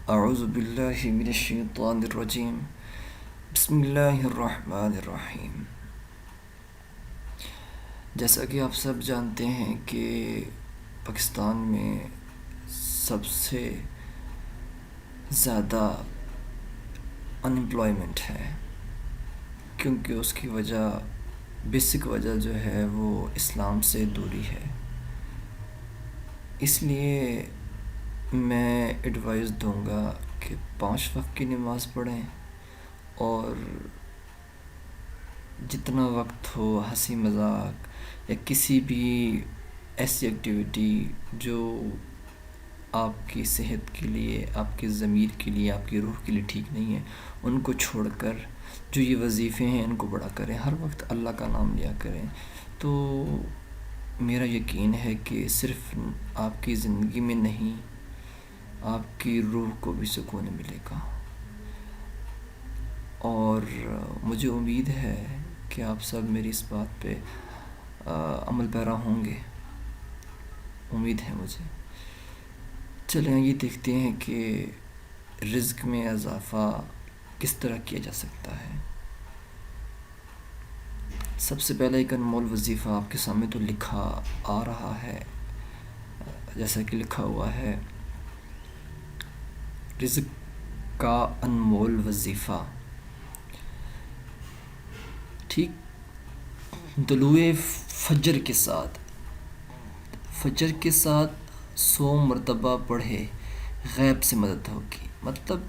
اعوذ باللہ من الشیطان الرجیم بسم اللہ الرحمن الرحیم۔ جیسا کہ آپ سب جانتے ہیں کہ پاکستان میں سب سے زیادہ انمپلائمنٹ ہے، کیونکہ اس کی وجہ بیسک وجہ جو ہے وہ اسلام سے دوری ہے۔ اس لیے میں ایڈوائز دوں گا کہ 5 وقت کی نماز پڑھیں، اور جتنا وقت ہو ہنسی مذاق یا کسی بھی ایسی ایکٹیویٹی جو آپ کی صحت کے لیے، آپ کے ضمیر کے لیے، آپ کی روح کے لیے ٹھیک نہیں ہے، ان کو چھوڑ کر جو یہ وظیفے ہیں ان کو بڑا کریں، ہر وقت اللہ کا نام لیا کریں۔ تو میرا یقین ہے کہ صرف آپ کی زندگی میں نہیں، آپ کی روح کو بھی سکون ملے گا، اور مجھے امید ہے کہ آپ سب میری اس بات پہ عمل پیرا ہوں گے، امید ہے مجھے۔ چلیں یہ دیکھتے ہیں کہ رزق میں اضافہ کس طرح کیا جا سکتا ہے۔ سب سے پہلے ایک انمول وظیفہ آپ کے سامنے تو لکھا آ رہا ہے، جیسا کہ لکھا ہوا ہے، رزق کا انمول وظیفہ۔ ٹھیک، طلوع فجر کے ساتھ 100 مرتبہ پڑھے غیب سے مدد ہوگی، مطلب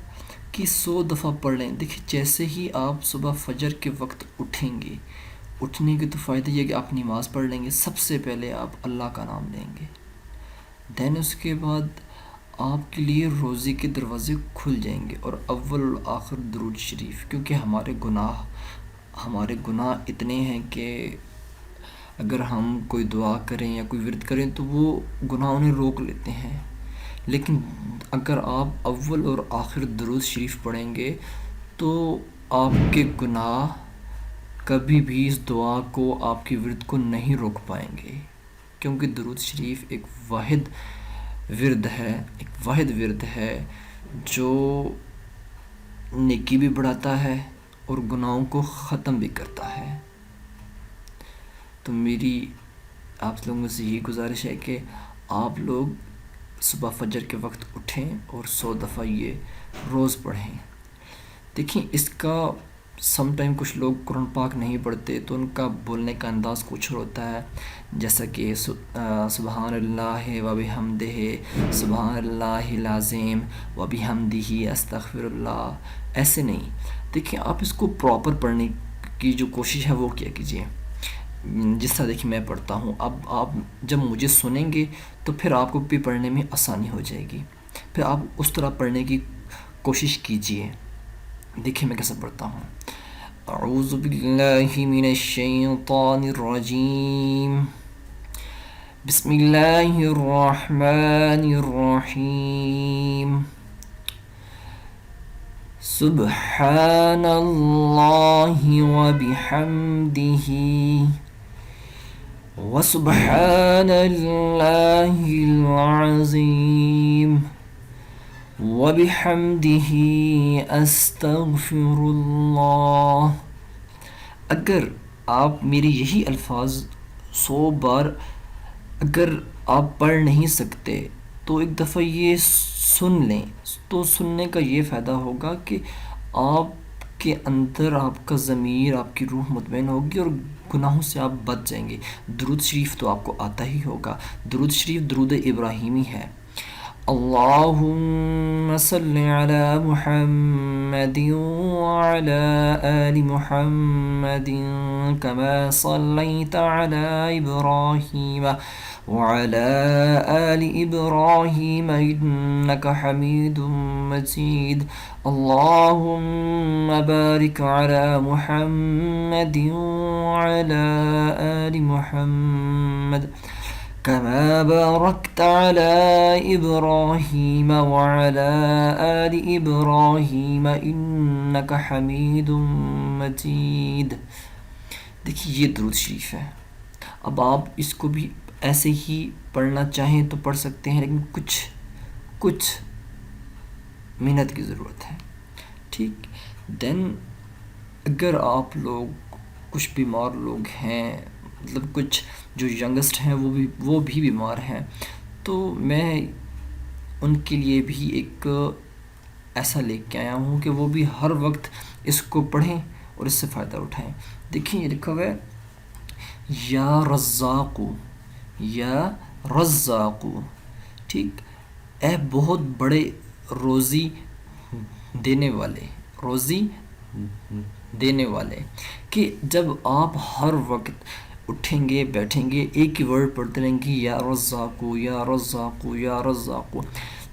کہ 100 دفعہ پڑھ لیں۔ دیکھیں جیسے ہی آپ صبح فجر کے وقت اٹھیں گے، اٹھنے کے تو فائدہ یہ کہ آپ نماز پڑھ لیں گے، سب سے پہلے آپ اللہ کا نام لیں گے، دین اس کے بعد آپ کے لیے روزی کے دروازے کھل جائیں گے، اور اول و آخر درود شریف، کیونکہ ہمارے گناہ اتنے ہیں کہ اگر ہم کوئی دعا کریں یا کوئی ورد کریں تو وہ گناہ انہیں روک لیتے ہیں، لیکن اگر آپ اول اور آخر درود شریف پڑھیں گے تو آپ کے گناہ کبھی بھی اس دعا کو، آپ کی ورد کو نہیں روک پائیں گے، کیونکہ درود شریف ایک واحد ورد ہے جو نیکی بھی بڑھاتا ہے اور گناہوں کو ختم بھی کرتا ہے۔ تو میری آپ لوگوں سے یہ گزارش ہے کہ آپ لوگ صبح فجر کے وقت اٹھیں اور 100 دفعہ یہ روز پڑھیں۔ دیکھیں اس کا سم ٹائم کچھ لوگ قرآن پاک نہیں پڑھتے تو ان کا بولنے کا انداز کچھ ہوتا ہے، جیسا کہ سبحان اللہ و بحمدہ، سبحان اللہ العظیم و بحمدہ استغفر اللہ، ایسے نہیں۔ دیکھیں آپ اس کو پراپر پڑھنے کی جو کوشش ہے وہ کیا کیجیے، جس طرح دیکھیں میں پڑھتا ہوں، اب آپ جب مجھے سنیں گے تو پھر آپ کو بھی پڑھنے میں آسانی ہو جائے گی، پھر آپ اس طرح پڑھنے کی کوشش کیجیے۔ دیکھیں میں کیسے پڑھتا ہوں۔ اعوذ باللہ من الشیطان الرجیم، بسم اللہ الرحمن الرحیم، سبحان اللہ وبحمدہ وسبحان اللہ العظیم وبحمدہ استغفر اللہ۔ اگر آپ میرے یہی الفاظ 100 بار اگر آپ پڑھ نہیں سکتے تو ایک دفعہ یہ سن لیں، تو سننے کا یہ فائدہ ہوگا کہ آپ کے اندر آپ کا ضمیر، آپ کی روح مطمئن ہوگی اور گناہوں سے آپ بچ جائیں گے۔ درود شریف تو آپ کو آتا ہی ہوگا، درود شریف درود ابراہیمی ہے۔ اللہم صلی علی محمد وعلی آل محمد کما صلیت علی ابراہیم وعلی آل ابراہیم انک حمید مجید، اللہم بارک علی محمد وعلی آل محمد كما باركت على إبراهيم وعلى آل إبراهيم إنك حميد مجيد۔ دیکھیے یہ درود شریف ہے۔ اب آپ اس کو بھی ایسے ہی پڑھنا چاہیں تو پڑھ سکتے ہیں، لیکن کچھ محنت کی ضرورت ہے. ٹھیک. دین اگر آپ لوگ کچھ بیمار لوگ ہیں، مطلب کچھ جو ینگسٹ ہیں وہ بھی بیمار ہیں، تو میں ان کے لیے بھی ایک ایسا لے کے آیا ہوں کہ وہ بھی ہر وقت اس کو پڑھیں اور اس سے فائدہ اٹھائیں. دیکھیں یہ لکھا ہوا ہے یا رزاقو، یا رزاقو. ٹھیک. اے بہت بڑے روزی دینے والے، روزی دینے والے. کہ جب آپ ہر وقت اٹھیں گے بیٹھیں گے ایک ہی ورڈ پڑھتے رہیں گے یا رزاقو یا رزاقو یا رزاقو.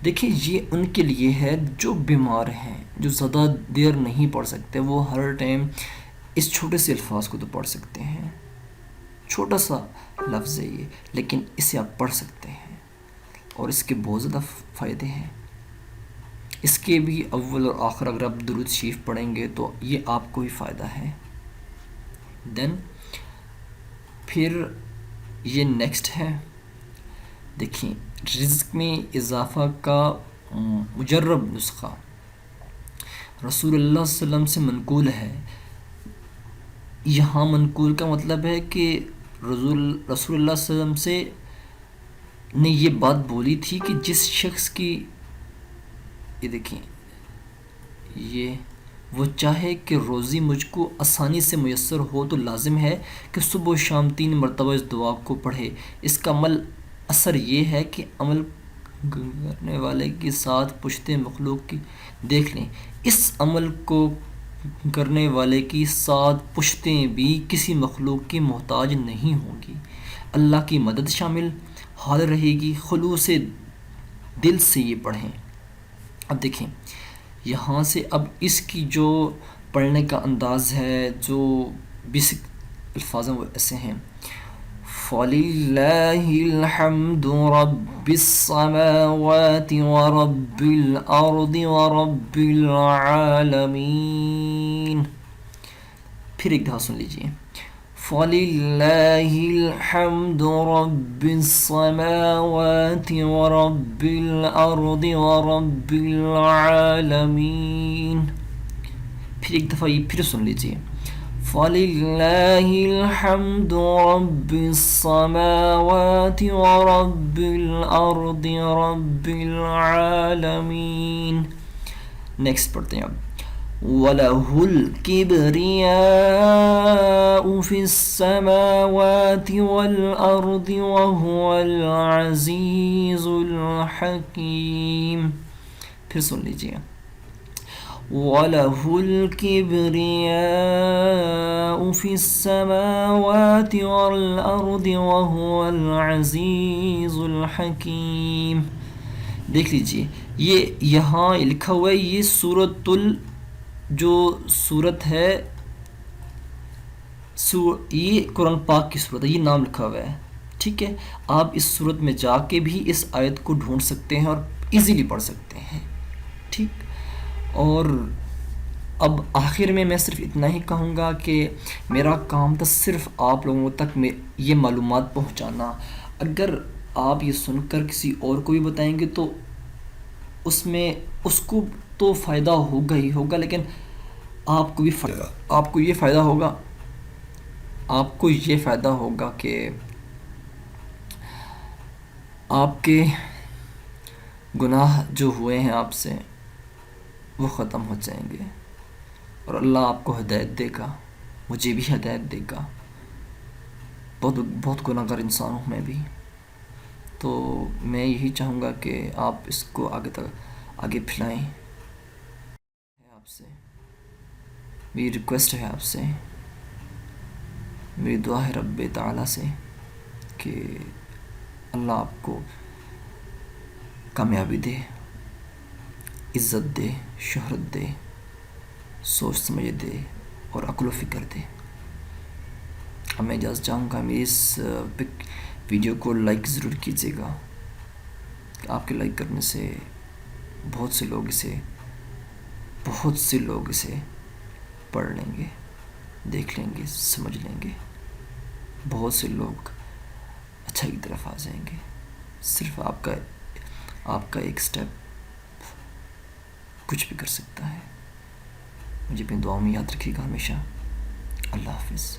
دیکھیں یہ ان کے لیے ہے جو بیمار ہیں، جو زیادہ دیر نہیں پڑھ سکتے. وہ ہر ٹائم اس چھوٹے سے الفاظ کو تو پڑھ سکتے ہیں، چھوٹا سا لفظ ہے یہ، لیکن اسے آپ پڑھ سکتے ہیں اور اس کے بہت زیادہ فائدے ہیں. اس کے بھی اول اور آخر اگر آپ درود شریف پڑھیں گے تو یہ آپ کو ہی فائدہ ہے. دین پھر یہ نیکسٹ ہے، دیکھیں رزق میں اضافہ کا مجرب نسخہ رسول اللہ صلی اللہ علیہ وسلم سے منقول ہے. یہاں منقول کا مطلب ہے کہ رسول اللہ صلی اللہ علیہ وسلم سے نے یہ بات بولی تھی کہ جس شخص کی، یہ دیکھیں یہ وہ چاہے کہ روزی مجھ کو آسانی سے میسر ہو تو لازم ہے کہ صبح و شام 3 مرتبہ اس دعا کو پڑھے. اس کا عمل اثر یہ ہے کہ عمل کرنے والے کے ساتھ پشتے مخلوق کی، دیکھ لیں اس عمل کو کرنے والے کی 7 پشتیں بھی کسی مخلوق کی محتاج نہیں ہوں گی. اللہ کی مدد شامل حال رہے گی. خلوص دل سے یہ پڑھیں. اب دیکھیں یہاں سے اب اس کی جو پڑھنے کا انداز ہے، جو بیسک الفاظ ہیں وہ ایسے ہیں: فَلِلَّهِ الْحَمْدُ رَبِّ السَّمَاوَاتِ وَرَبِّ الْأَرْضِ وَرَبِّ الْعَالَمِينَ. پھر ایک دفعہ سن لیجئے. فَلِلَّهِ الْحَمْدُ رَبِّ السَّمَاوَاتِ وَرَبِّ الْأَرْضِ وَرَبِّ الْعَالَمِينَ. پھر ایک دفعہ یہ پھر سن لیجئے. فَلِلَّهِ الْحَمْدُ رَبِّ السَّمَاوَاتِ وَرَبِّ الْأَرْضِ وَرَبِّ الْعَالَمِينَ. نیکسٹ پڑھتے ہیں اب. وَلَهُ الْكِبْرِيَاءُ فِي السَّمَاوَاتِ وَالْأَرْضِ وَهُوَ الْعَزِيزُ الْحَكِيمُ. پھر سن لیجئے. وَلَهُ الْكِبْرِيَاءُ فِي السَّمَاوَاتِ وَالْأَرْضِ وَهُوَ الْعَزِيزُ الْحَكِيمُ. دیکھ لیجئے یہ یہاں لکھا ہوا ہے، یہ جو صورت ہے یہ قرآن پاک کی صورت ہے، یہ نام لکھا ہوا ہے. ٹھیک ہے. آپ اس صورت میں جا کے بھی اس آیت کو ڈھونڈ سکتے ہیں اور ایزیلی پڑھ سکتے ہیں. ٹھیک. اور اب آخر میں صرف اتنا ہی کہوں گا کہ میرا کام تھا صرف آپ لوگوں تک یہ معلومات پہنچانا. اگر آپ یہ سن کر کسی اور کو بھی بتائیں گے تو اس کو تو فائدہ ہوگا ہی ہوگا، لیکن آپ کو یہ فائدہ ہوگا کہ آپ کے گناہ جو ہوئے ہیں آپ سے وہ ختم ہو جائیں گے اور اللہ آپ کو ہدایت دے گا، مجھے بھی ہدایت دے گا. بہت گناہ گار انسان ہوں میں بھی. تو میں یہی چاہوں گا کہ آپ اس کو آگے پھیلائیں. آپ سے میری ریکویسٹ ہے، آپ سے میری دعا ہے رب تعالیٰ سے کہ اللہ آپ کو کامیابی دے، عزت دے، شہرت دے، سوچ سمجھ دے اور عقل و فکر دے. اب میں اجازت چاہوں گا، میری اس ویڈیو کو لائک ضرور کیجیے گا. آپ کے لائک کرنے سے بہت سے لوگ اسے پڑھ لیں گے، دیکھ لیں گے، سمجھ لیں گے. بہت سے لوگ اچھائی کی طرف آ جائیں گے. صرف آپ کا ایک سٹیپ کچھ بھی کر سکتا ہے. مجھے اپنی دعاؤں میں یاد رکھیے گا ہمیشہ. اللہ حافظ.